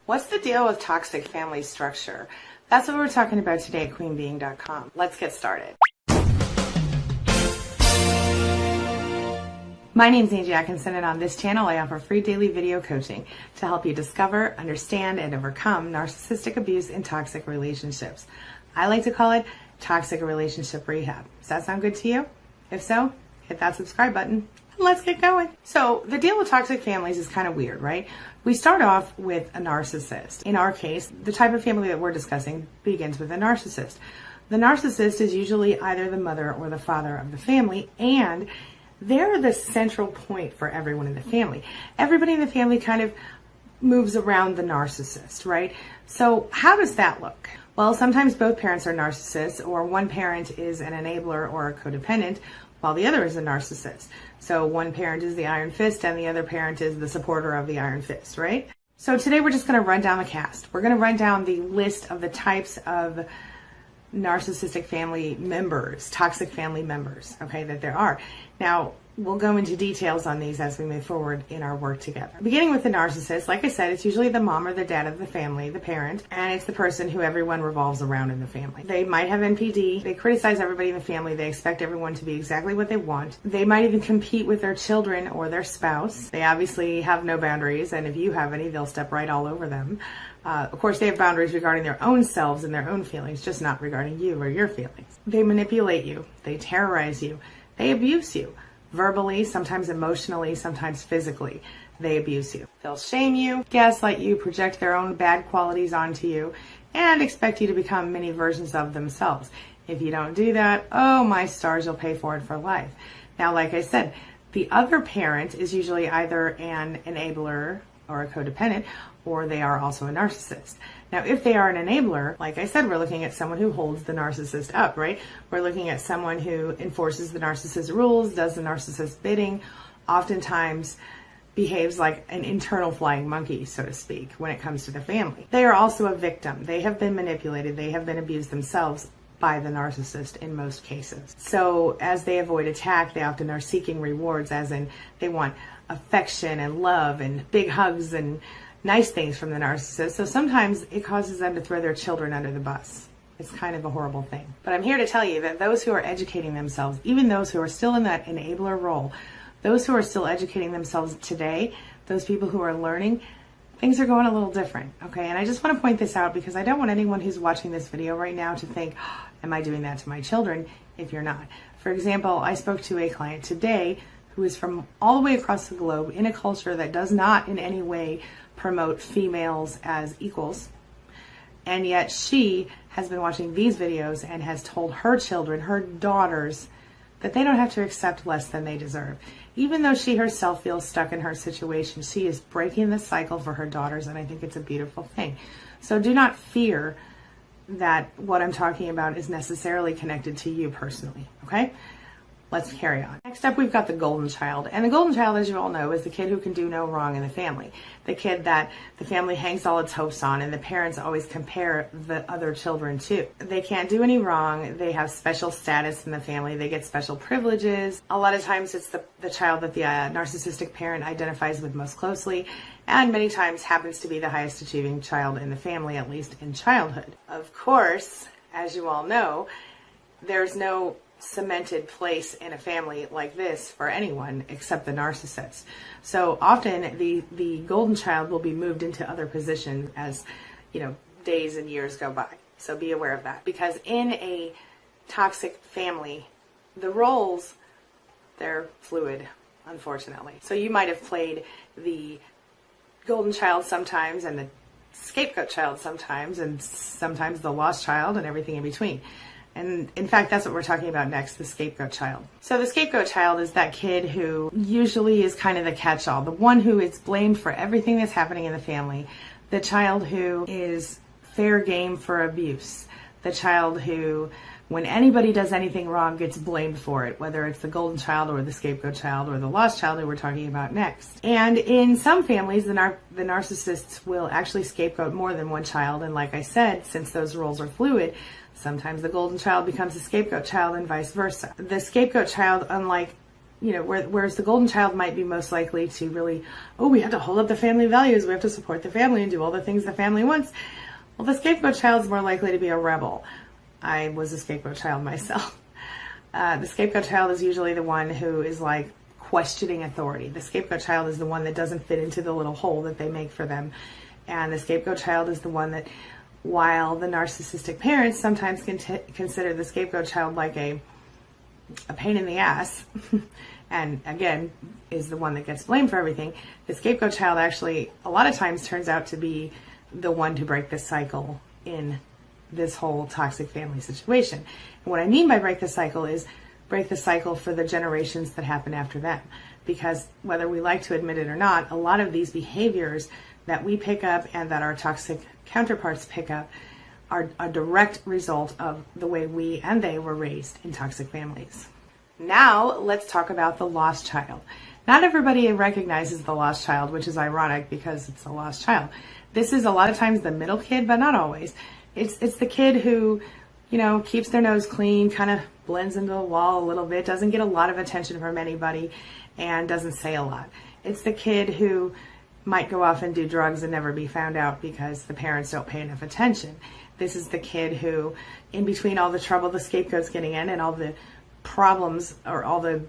What's the deal with toxic family structure? That's what we're talking about today at queenbeing.com. Let's get started. My name is Angie Atkinson, and on this channel I offer free daily video coaching to help you discover, understand, and overcome narcissistic abuse in toxic relationships. I like to call it toxic relationship rehab. Does that sound good to you? If so, hit that subscribe button. Let's get going. So the deal with toxic families is kind of weird, right? We start off with a narcissist. In our case, the type of family that we're discussing begins with a narcissist. The narcissist is usually either the mother or the father of the family, and they're the central point for everyone in the family. Everybody in the family kind of moves around the narcissist, right? So how does that look? Well, sometimes both parents are narcissists, or one parent is an enabler or a codependent, while the other is a narcissist. So one parent is the iron fist and the other parent is the supporter of the iron fist, right? So today we're just going to run down the cast. We're going to run down the list of the types of narcissistic family members, toxic family members, okay, that there are. Now, we'll go into details on these as we move forward in our work together. Beginning with the narcissist, like I said, it's usually the mom or the dad of the family, the parent, and it's the person who everyone revolves around in the family. They might have NPD, they criticize everybody in the family, they expect everyone to be exactly what they want. They might even compete with their children or their spouse. They obviously have no boundaries, and if you have any, they'll step right all over them. Of course, they have boundaries regarding their own selves and their own feelings, just not regarding you or your feelings. They manipulate you, they terrorize you, they abuse you. Verbally, sometimes emotionally, sometimes physically, they abuse you. They'll shame you, gaslight you, project their own bad qualities onto you, and expect you to become many versions of themselves. If you don't do that, oh my stars, you'll pay for it for life. Now, like I said, the other parent is usually either an enabler or a codependent, or they are also a narcissist. Now, if they are an enabler, like I said, we're looking at someone who holds the narcissist up, right? We're looking at someone who enforces the narcissist's rules, does the narcissist's bidding, oftentimes behaves like an internal flying monkey, so to speak, when it comes to the family. They are also a victim. They have been manipulated. They have been abused themselves by the narcissist in most cases. So as they avoid attack, they often are seeking rewards, as in they want affection and love and big hugs and nice things from the narcissist. So sometimes it causes them to throw their children under the bus. It's kind of a horrible thing. But I'm here to tell you that those who are educating themselves, even those who are still in that enabler role, those who are still educating themselves today, those people who are learning, things are going a little different, okay? And I just want to point this out because I don't want anyone who's watching this video right now to think, oh, am I doing that to my children? If you're not. For example, I spoke to a client today who is from all the way across the globe in a culture that does not in any way promote females as equals, and yet she has been watching these videos and has told her children, her daughters, that they don't have to accept less than they deserve. Even though she herself feels stuck in her situation, she is breaking the cycle for her daughters, and I think it's a beautiful thing. So do not fear that what I'm talking about is necessarily connected to you personally, okay? Let's carry on. Next up, we've got the golden child. And the golden child, as you all know, is the kid who can do no wrong in the family. The kid that the family hangs all its hopes on and the parents always compare the other children to. They can't do any wrong. They have special status in the family. They get special privileges. A lot of times it's the child that the narcissistic parent identifies with most closely, and many times happens to be the highest achieving child in the family, at least in childhood. Of course, as you all know, there's no cemented place in a family like this for anyone except the narcissist. So often the golden child will be moved into other positions as, days and years go by. So be aware of that, because in a toxic family, the roles, they're fluid, unfortunately. So you might have played the golden child sometimes and the scapegoat child sometimes, and sometimes the lost child and everything in between. And in fact, that's what we're talking about next, the scapegoat child. So the scapegoat child is that kid who usually is kind of the catch-all, the one who is blamed for everything that's happening in the family, the child who is fair game for abuse, the child who, when anybody does anything wrong, gets blamed for it, whether it's the golden child or the scapegoat child or the lost child who we're talking about next. And in some families, the narcissists will actually scapegoat more than one child. And like I said, since those roles are fluid, sometimes the golden child becomes a scapegoat child and vice versa. The scapegoat child, unlike whereas the golden child might be most likely to really, we have to hold up the family values, we have to support the family and do all the things the family wants. Well, the scapegoat child is more likely to be a rebel. I was a scapegoat child myself. The scapegoat child is usually the one who is like questioning authority. The scapegoat child is the one that doesn't fit into the little hole that they make for them. And the scapegoat child is the one that, while the narcissistic parents sometimes consider the scapegoat child like a pain in the ass, and again, is the one that gets blamed for everything, the scapegoat child actually a lot of times turns out to be the one to break the cycle in this whole toxic family situation. And what I mean by break the cycle is break the cycle for the generations that happen after them. Because whether we like to admit it or not, a lot of these behaviors that we pick up and that our toxic counterparts pick up are a direct result of the way we and they were raised in toxic families. Now let's talk about the lost child. Not everybody recognizes the lost child, which is ironic because it's a lost child. This is a lot of times the middle kid, but not always. It's the kid who, keeps their nose clean, kind of blends into the wall a little bit, doesn't get a lot of attention from anybody, and doesn't say a lot. It's the kid who might go off and do drugs and never be found out because the parents don't pay enough attention. This is the kid who, in between all the trouble the scapegoat's getting in and all the problems or all the,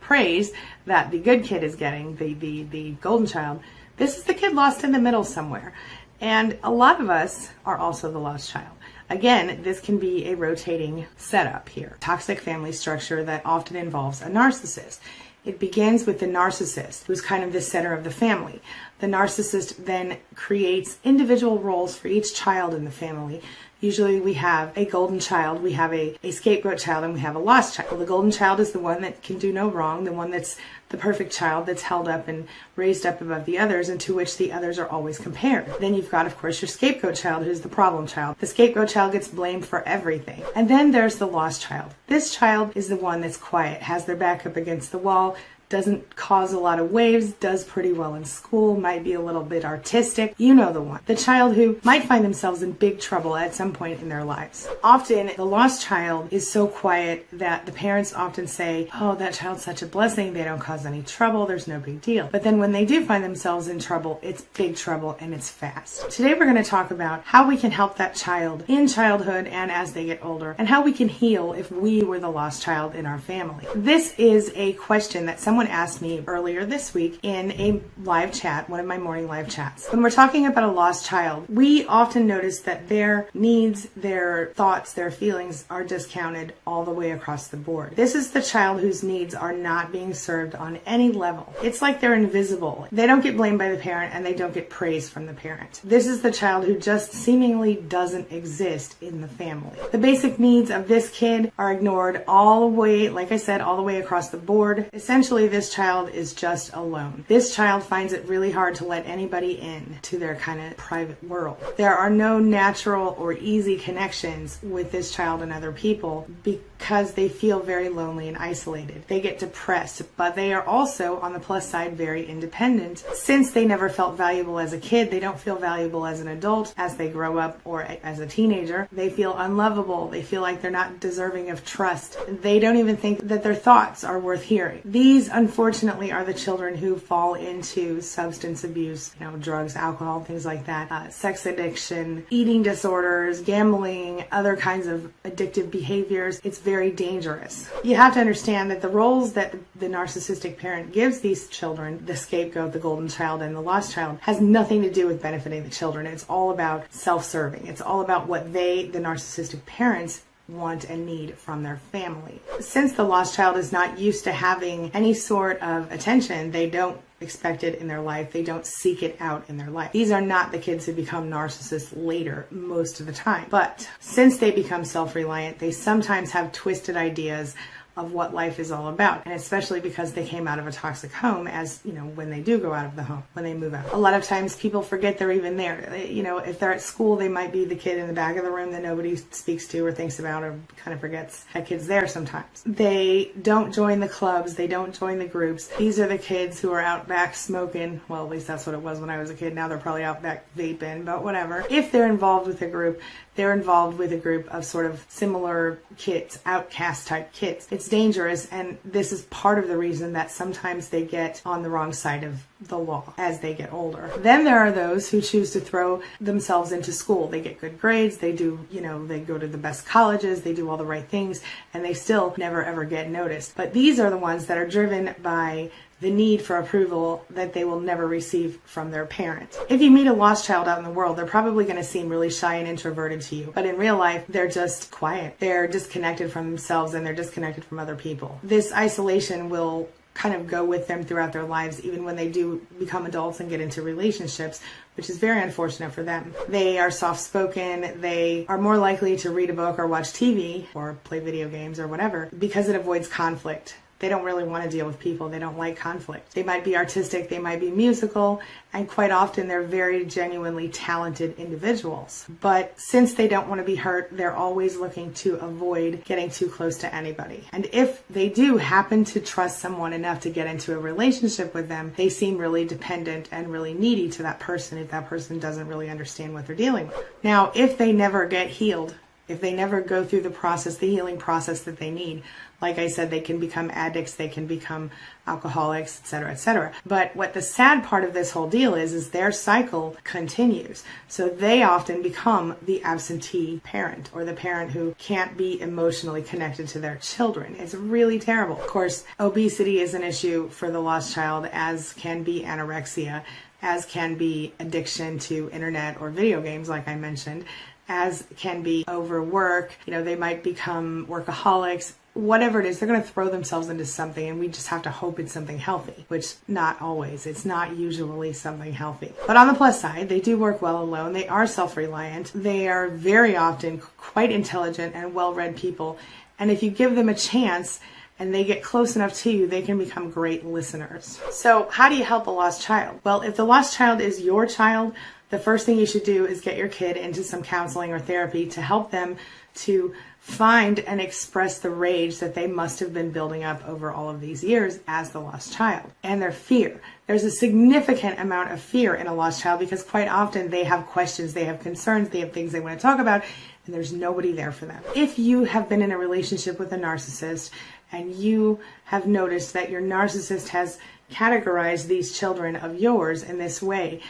praise that the good kid is getting, the golden child, this is the kid lost in the middle somewhere. And a lot of us are also the lost child. Again, this can be a rotating setup here. Toxic family structure that often involves a narcissist. It begins with the narcissist, who's kind of the center of the family. The narcissist then creates individual roles for each child in the family. Usually we have a golden child, we have a scapegoat child, and we have a lost child. Well, the golden child is the one that can do no wrong, the one that's the perfect child that's held up and raised up above the others, and to which the others are always compared. Then you've got, of course, your scapegoat child, who's the problem child. The scapegoat child gets blamed for everything. And then there's the lost child. This child is the one that's quiet, has their back up against the wall, doesn't cause a lot of waves, does pretty well in school, might be a little bit artistic. You know the one. The child who might find themselves in big trouble at some point in their lives. Often, the lost child is so quiet that the parents often say, oh, that child's such a blessing, they don't cause any trouble, there's no big deal. But then when they do find themselves in trouble, it's big trouble and it's fast. Today we're going to talk about how we can help that child in childhood and as they get older, and how we can heal if we were the lost child in our family. This is a question that someone asked me earlier this week in a live chat, one of my morning live chats. When we're talking about a lost child, we often notice that their needs, their thoughts, their feelings are discounted all the way across the board. This is the child whose needs are not being served on any level. It's like they're invisible. They don't get blamed by the parent and they don't get praise from the parent. This is the child who just seemingly doesn't exist in the family. The basic needs of this kid are ignored all the way, like I said, all the way across the board. Essentially, this child is just alone. This child finds it really hard to let anybody in to their kind of private world. There are no natural or easy connections with this child and other people because they feel very lonely and isolated. They get depressed, but they are also, on the plus side, very independent. Since they never felt valuable as a kid, they don't feel valuable as an adult. As they grow up or as a teenager, they feel unlovable. They feel like they're not deserving of trust. They don't even think that their thoughts are worth hearing. These, unfortunately, are the children who fall into substance abuse, drugs, alcohol, things like that, sex addiction, eating disorders, gambling, other kinds of addictive behaviors. It's very dangerous. You have to understand that the roles that the narcissistic parent gives these children, the scapegoat, the golden child, and the lost child, has nothing to do with benefiting the children. It's all about self-serving. It's all about what they, the narcissistic parents, want and need from their family. Since the lost child is not used to having any sort of attention, they don't expect it in their life. They don't seek it out in their life. These are not the kids who become narcissists later most of the time. But since they become self-reliant, they sometimes have twisted ideas of what life is all about, and especially because they came out of a toxic home, as when they do go out of the home, when they move out. A lot of times people forget they're even there. If they're at school, they might be the kid in the back of the room that nobody speaks to or thinks about or kind of forgets that kid's there sometimes. They don't join the clubs, they don't join the groups. These are the kids who are out back smoking. Well, at least that's what it was when I was a kid. Now they're probably out back vaping, but whatever. If they're involved with a group, they're involved with a group of sort of similar kids, outcast type kids. It's it's dangerous, and this is part of the reason that sometimes they get on the wrong side of the law as they get older. Then there are those who choose to throw themselves into school. They get good grades, they do, they go to the best colleges, they do all the right things, and they still never ever get noticed. But these are the ones that are driven by the need for approval that they will never receive from their parents. If you meet a lost child out in the world, they're probably going to seem really shy and introverted to you. But in real life, they're just quiet. They're disconnected from themselves and they're disconnected from other people. This isolation will kind of go with them throughout their lives, even when they do become adults and get into relationships, which is very unfortunate for them. They are soft-spoken, they are more likely to read a book or watch TV or play video games or whatever because it avoids conflict. They don't really want to deal with people. They don't like conflict. They might be artistic, they might be musical, and quite often they're very genuinely talented individuals. But since they don't want to be hurt, they're always looking to avoid getting too close to anybody. And if they do happen to trust someone enough to get into a relationship with them, they seem really dependent and really needy to that person if that person doesn't really understand what they're dealing with. Now, if they never get healed, if they never go through the healing process that they need, like I said, they can become addicts, they can become alcoholics, etc., etc. But what the sad part of this whole deal is their cycle continues. So they often become the absentee parent, or the parent who can't be emotionally connected to their children. It's really terrible. Of course, obesity is an issue for the lost child, as can be anorexia, as can be addiction to internet or video games, like I mentioned, as can be overwork. They might become workaholics. Whatever it is, they're going to throw themselves into something, and we just have to hope it's something healthy, which not always. It's not usually something healthy. But on the plus side, they do work well alone. They are self-reliant. They are very often quite intelligent and well-read people. And if you give them a chance and they get close enough to you, they can become great listeners. So how do you help a lost child? Well, if the lost child is your child, the first thing you should do is get your kid into some counseling or therapy to help them to find and express the rage that they must have been building up over all of these years as the lost child, and their fear. There's a significant amount of fear in a lost child because quite often they have questions, they have concerns, they have things they want to talk about, and there's nobody there for them. If you have been in a relationship with a narcissist and you have noticed that your narcissist has categorized these children of yours in this way,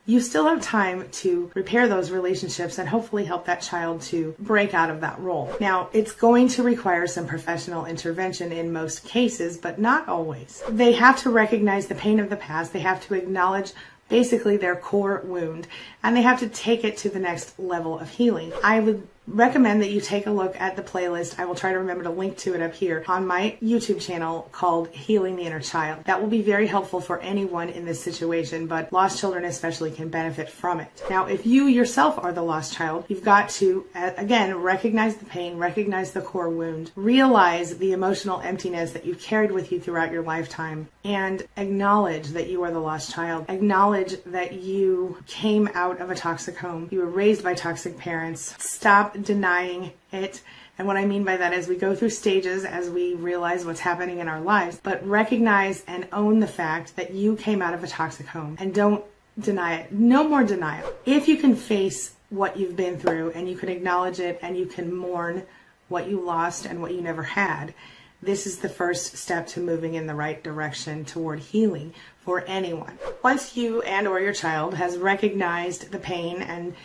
you still have time to repair those relationships and hopefully help that child to break out of that role. Now, it's going to require some professional intervention in most cases, but not always. They have to recognize the pain of the past. They have to acknowledge basically their core wound, and they have to take it to the next level of healing. I would recommend that you take a look at the playlist. I will try to remember to link to it up here on my YouTube channel called Healing the Inner Child. That will be very helpful for anyone in this situation, but lost children especially can benefit from it. Now, if you yourself are the lost child, you've got to, again, recognize the pain, recognize the core wound, realize the emotional emptiness that you've carried with you throughout your lifetime, and acknowledge that you are the lost child. Acknowledge that you came out of a toxic home. You were raised by toxic parents. Stop denying it. And what I mean by that is we go through stages as we realize what's happening in our lives, but recognize and own the fact that you came out of a toxic home, and don't deny it. No more denial. If you can face what you've been through and you can acknowledge it and you can mourn what you lost and what you never had, this is the first step to moving in the right direction toward healing for anyone. Once you and or your child has recognized the pain and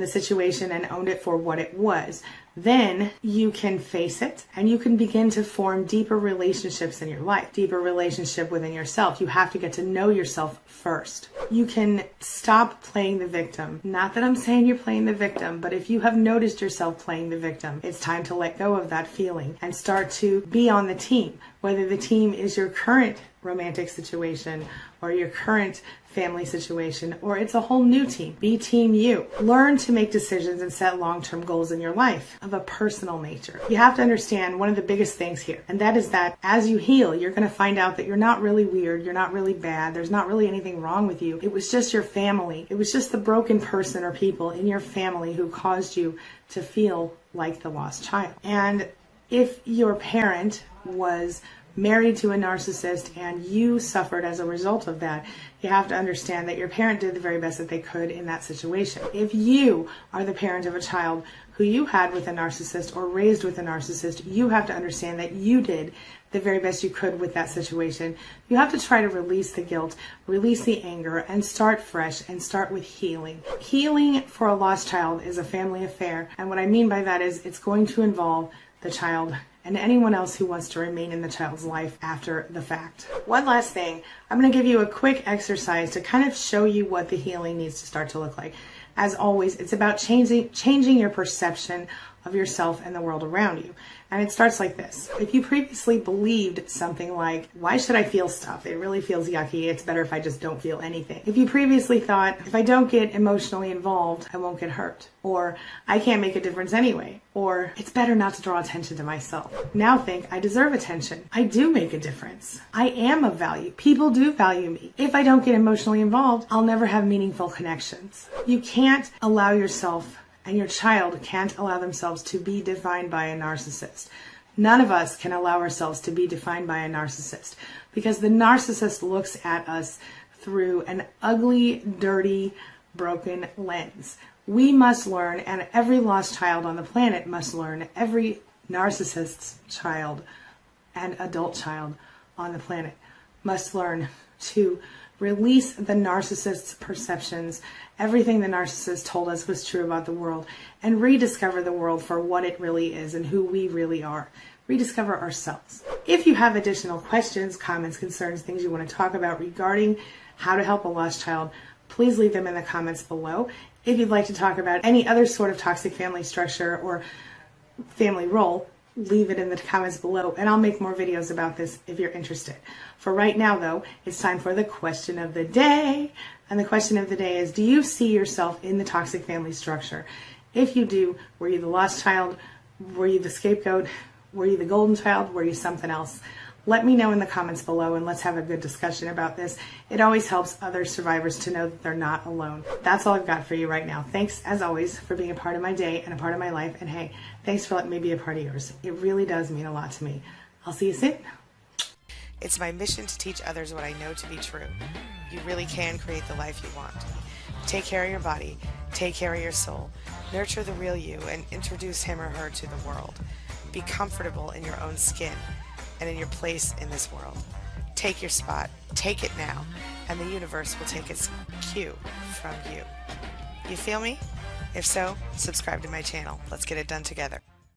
the situation and owned it for what it was, then you can face it and you can begin to form deeper relationships in your life, deeper relationship within yourself. You have to get to know yourself first. You can stop playing the victim. Not that I'm saying you're playing the victim, but if you have noticed yourself playing the victim, it's time to let go of that feeling and start to be on the team, whether the team is your current romantic situation or your current family situation, or it's a whole new team. Be team you. Learn to make decisions and set long-term goals in your life of a personal nature. You have to understand one of the biggest things here, and that is that as you heal, you're going to find out that you're not really weird, you're not really bad, there's not really anything wrong with you. It was just your family. It was just the broken person or people in your family who caused you to feel like the lost child. And if your parent was married to a narcissist and you suffered as a result of that, you have to understand that your parent did the very best that they could in that situation. If you are the parent of a child who you had with a narcissist or raised with a narcissist, you have to understand that you did the very best you could with that situation. You have to try to release the guilt, release the anger, and start fresh and start with healing. Healing for a lost child is a family affair, and what I mean by that is it's going to involve the child and anyone else who wants to remain in the child's life after the fact. One last thing, I'm going to give you a quick exercise to kind of show you what the healing needs to start to look like. As always, it's about changing your perception of yourself and the world around you. And it starts like this. If you previously believed something like, why should I feel stuff? It really feels yucky. It's better if I just don't feel anything. If you previously thought, if I don't get emotionally involved, I won't get hurt. Or, I can't make a difference anyway. Or, it's better not to draw attention to myself. Now think, I deserve attention. I do make a difference. I am of value. People do value me. If I don't get emotionally involved, I'll never have meaningful connections. You can't allow yourself, and your child can't allow themselves to be defined by a narcissist. None of us can allow ourselves to be defined by a narcissist, because the narcissist looks at us through an ugly, dirty, broken lens. We must learn, and every lost child on the planet must learn, every narcissist's child and adult child on the planet must learn to release the narcissist's perceptions, everything the narcissist told us was true about the world, and rediscover the world for what it really is and who we really are. Rediscover ourselves. If you have additional questions, comments, concerns, things you want to talk about regarding how to help a lost child, please leave them in the comments below. If you'd like to talk about any other sort of toxic family structure or family role, leave it in the comments below, and I'll make more videos about this if you're interested. For right now, though, it's time for the question of the day. And the question of the day is, do you see yourself in the toxic family structure? If you do, were you the lost child? Were you the scapegoat? Were you the golden child? Were you something else? Let me know in the comments below, and let's have a good discussion about this. It always helps other survivors to know that they're not alone. That's all I've got for you right now. Thanks, as always, for being a part of my day and a part of my life. And hey, thanks for letting me be a part of yours. It really does mean a lot to me. I'll see you soon. It's my mission to teach others what I know to be true. You really can create the life you want. Take care of your body. Take care of your soul. Nurture the real you and introduce him or her to the world. Be comfortable in your own skin and in your place in this world. Take your spot, take it now, and the universe will take its cue from you. You feel me? If so, subscribe to my channel. Let's get it done together.